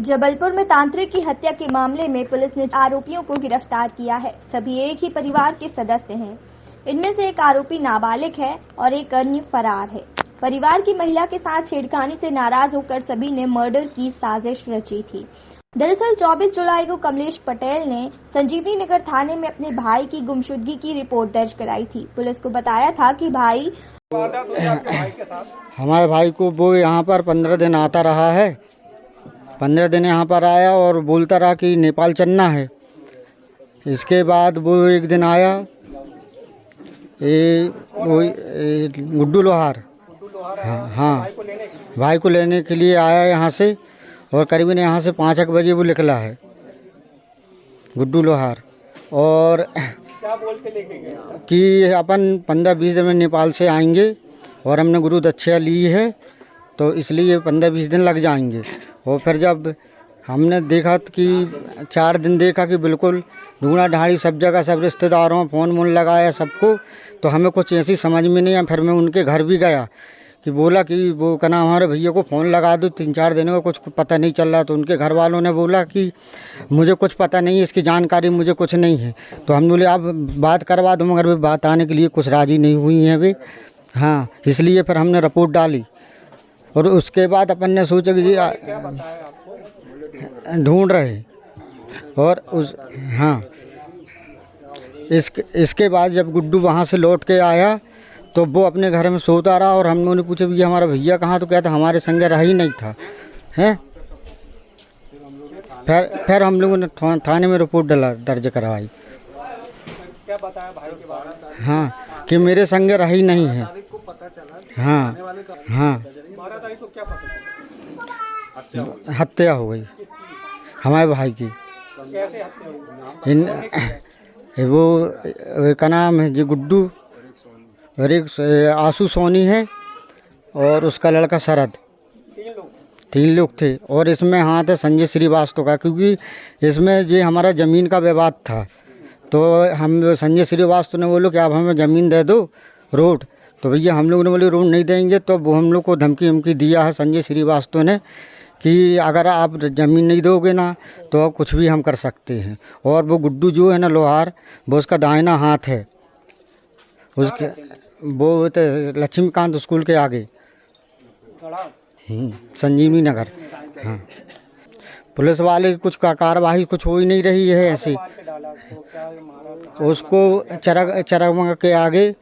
जबलपुर में तांत्रिक की हत्या के मामले में पुलिस ने आरोपियों को गिरफ्तार किया है। सभी एक ही परिवार के सदस्य हैं। इनमें से एक आरोपी नाबालिग है और एक अन्य फरार है। परिवार की महिला के साथ छेड़खानी से नाराज होकर सभी ने मर्डर की साजिश रची थी। दरअसल 24 जुलाई को कमलेश पटेल ने संजीवनी नगर थाने में अपने भाई की गुमशुदगी की रिपोर्ट दर्ज कराई थी। पुलिस को बताया था कि हमारे भाई को वो यहाँ पर 15 दिन आता रहा है। 15 दिन यहाँ पर आया और बोलता रहा कि नेपाल चलना है। इसके बाद वो एक दिन आया गुड्डू लोहार, हाँ भाई को लेने के लिए आया यहाँ से, और करीबन यहाँ से 5 बजे वो निकला है गुड्डू लोहार। और क्या बोल के लेके गया कि अपन 15-20 दिन में नेपाल से आएंगे और हमने गुरु दक्षिणा ली है, तो इसलिए 15-20 दिन लग जाएंगे। और फिर जब हमने देखा कि 4 दिन देखा कि बिल्कुल ढूंढा ढाड़ी सब जगह, सब रिश्तेदारों फ़ोन वोन लगाया सबको, तो हमें कुछ ऐसी समझ में नहीं आया। फिर मैं उनके घर भी गया कि बोला कि वो कहना हमारे भैया को फ़ोन लगा दो, 3-4 दिन का कुछ पता नहीं चल रहा। तो उनके घर वालों ने बोला कि मुझे कुछ पता नहीं है, इसकी जानकारी मुझे कुछ नहीं है। तो हम बोले आप बात करवा दो, मगर वे बात आने के लिए कुछ राज़ी नहीं हुई हैं वे। हाँ, इसलिए फिर हमने रिपोर्ट डाली और उसके बाद अपन ने सोचा कि जी ढूंढ रहे। और उस हाँ, इसके बाद जब गुड्डू वहाँ से लौट के आया तो वो अपने घर में सोता रहा और हम लोगों ने पूछा भैया हमारा भैया कहाँ, तो कहता हमारे संग रहा ही नहीं था हैं। फिर हम लोगों ने थाने में रिपोर्ट दर्ज करवाई। क्या बताया भाई के बारे में? हाँ, कि मेरे संग रहा ही नहीं है। हाँ हाँ, 12 तारीख को क्या पता चला? हत्या हो गई हमारे भाई की। कैसे हत्या हुई? वो का नाम है जी गुड्डू, और एक आशु सोनी है और उसका लड़का शरद। 3 लोग थे। और इसमें हाथ है संजय श्रीवास्तव का, क्योंकि इसमें जो हमारा ज़मीन का विवाद था। तो हम संजय श्रीवास्तव ने बोलो कि आप हमें ज़मीन दे दो रोड, तो भैया हम लोगों ने बोले रोड नहीं देंगे। तो वो हम लोग को धमकी दिया है संजय श्रीवास्तव ने कि अगर आप ज़मीन नहीं दोगे ना तो कुछ भी हम कर सकते हैं। और वो गुड्डू जो है ना लोहार, वो उसका दाहिना हाथ है। उसके वो तो लक्ष्मीकांत स्कूल के आगे संजीवनी नगर। हाँ, पुलिस वाले की कुछ कार्रवाई कुछ हो ही नहीं रही है ऐसी। उसको चरग के आगे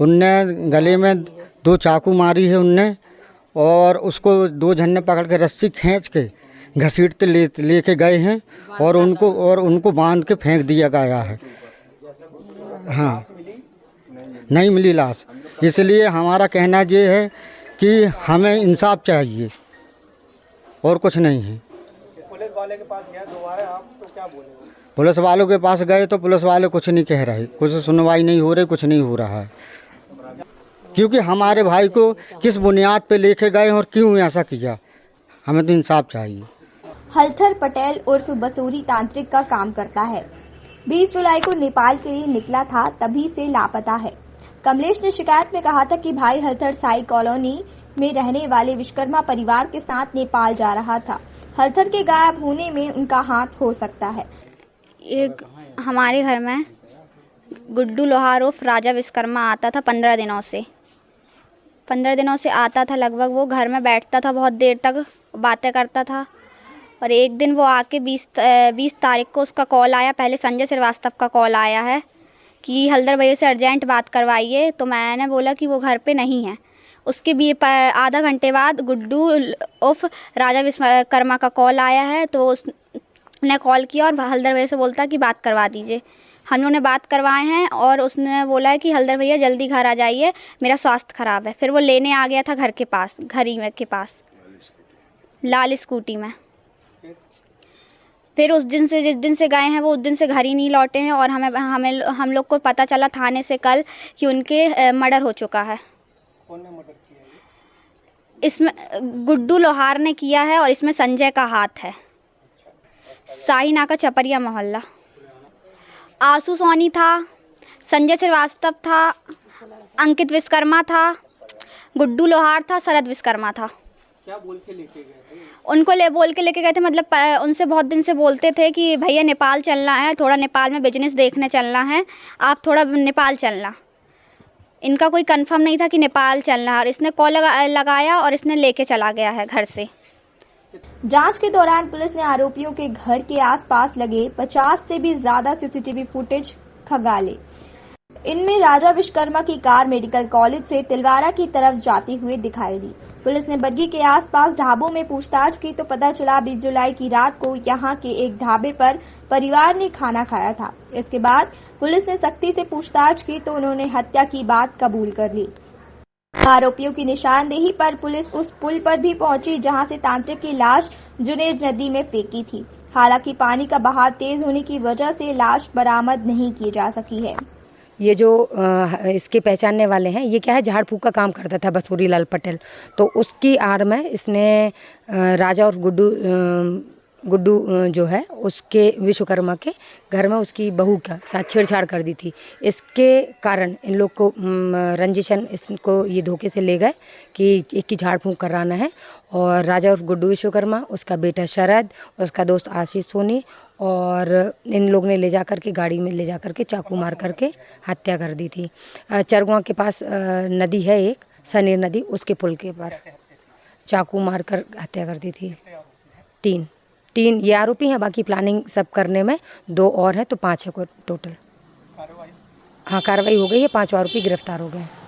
उनने गले में 2 चाकू मारी है उनने, और उसको 2 जन ने पकड़ के रस्सी खींच के घसीटते लेके गए हैं और उनको बांध के फेंक दिया गया है। हाँ, नहीं मिली लाश। इसलिए हमारा कहना ये है कि हमें इंसाफ चाहिए और कुछ नहीं है। पुलिस वाले के पास गया दोबारा, आप तो क्या बोले? पुलिस वालों के पास गए तो पुलिस वाले कुछ नहीं कह रहे, कुछ सुनवाई नहीं हो रही, कुछ नहीं हो रहा है। क्योंकि हमारे भाई को किस बुनियाद पे लेके गए और क्यों ऐसा किया, हमें तो इंसाफ चाहिए। हलथर पटेल उर्फ बसूरी तांत्रिक का काम करता है। 20 जुलाई को नेपाल के लिए निकला था, तभी से लापता है। कमलेश ने शिकायत में कहा था कि भाई हलथर साई कॉलोनी में रहने वाले विश्वकर्मा परिवार के साथ नेपाल जा रहा था। हलथर के गायब होने में उनका हाथ हो सकता है। एक हमारे घर में गुड्डू लोहार उर्फ राजा विश्वकर्मा आता था 15 दिनों से आता था। लगभग वो घर में बैठता था, बहुत देर तक बातें करता था। और एक दिन वो आके 20 तारीख को उसका कॉल आया। पहले संजय श्रीवास्तव का कॉल आया है कि हल्दर भैया से अर्जेंट बात करवाइए। तो मैंने बोला कि वो घर पे नहीं है। उसके भी आधा घंटे बाद गुड्डू उर्फ राजा विश्वकर्मा का कॉल आया है। तो उसने कॉल किया और हल्दर भैया से बोलता कि बात करवा दीजिए। हम लोगों ने बात करवाए हैं और उसने बोला है कि हल्दर भैया जल्दी घर आ जाइए, मेरा स्वास्थ्य ख़राब है। फिर वो लेने आ गया था घर के पास, के पास लाल स्कूटी में। फिर जिस दिन से गए हैं वो उस दिन से घर ही नहीं लौटे हैं। और हम लोग को पता चला थाने से कल कि उनके मर्डर हो चुका है। कौन ने मर्डर किया है? इसमें गुड्डू लोहार ने किया है और इसमें संजय का हाथ है। शाहीनाका चपरिया मोहल्ला। आशु सोनी था, संजय श्रीवास्तव था, अंकित विश्वकर्मा था, गुड्डू लोहार था, शरद विश्वकर्मा था। क्या बोल के लेके गए थे? उनको बोल के लेके गए थे, मतलब उनसे बहुत दिन से बोलते थे कि भैया नेपाल चलना है, थोड़ा नेपाल में बिजनेस देखने चलना है, आप थोड़ा नेपाल चलना। इनका कोई कंफर्म नहीं था कि नेपाल चलना है, और इसने कॉल लगाया और इसने लेके चला गया है घर से। जांच के दौरान पुलिस ने आरोपियों के घर के आसपास लगे 50 से भी ज्यादा सीसीटीवी फुटेज खंगाले। इनमें राजा विश्वकर्मा की कार मेडिकल कॉलेज से तिलवारा की तरफ जाती हुई दिखाई दी। पुलिस ने बग्गी के आसपास ढाबों में पूछताछ की तो पता चला 20 जुलाई की रात को यहां के एक ढाबे पर परिवार ने खाना खाया था। इसके बाद पुलिस ने सख्ती से पूछताछ की तो उन्होंने हत्या की बात कबूल कर ली। आरोपियों की निशानदेही पर पुलिस उस पुल पर भी पहुंची जहां से तांत्रिक की लाश जुनेज नदी में फेंकी थी। हालांकि पानी का बहाव तेज होने की वजह से लाश बरामद नहीं की जा सकी है। ये जो इसके पहचानने वाले हैं, ये क्या है, झाड़ फूक का काम करता था बसूरी लाल पटेल। तो उसकी आड़ में इसने राजा और गुड्डू जो है उसके विश्वकर्मा के घर में उसकी बहू का साथ छेड़छाड़ कर दी थी। इसके कारण इन लोग को रंजिशन इसको ये धोखे से ले गए कि एक की झाड़ फूँक कराना है। और राजा और गुड्डू विश्वकर्मा, उसका बेटा शरद, उसका दोस्त आशीष सोनी, और इन लोग ने ले जा कर के गाड़ी में ले जा कर के चाकू मार करके हत्या कर दी थी। चरगुआ के पास नदी है एक, सनेर नदी, उसके पुल के पास चाकू मार कर हत्या कर दी थी। तीन ये आरोपी हैं, बाकी प्लानिंग सब करने में 2 और हैं, तो 5 है टोटल। हाँ, कार्रवाई हो गई है, 5 आरोपी गिरफ्तार हो गए हैं।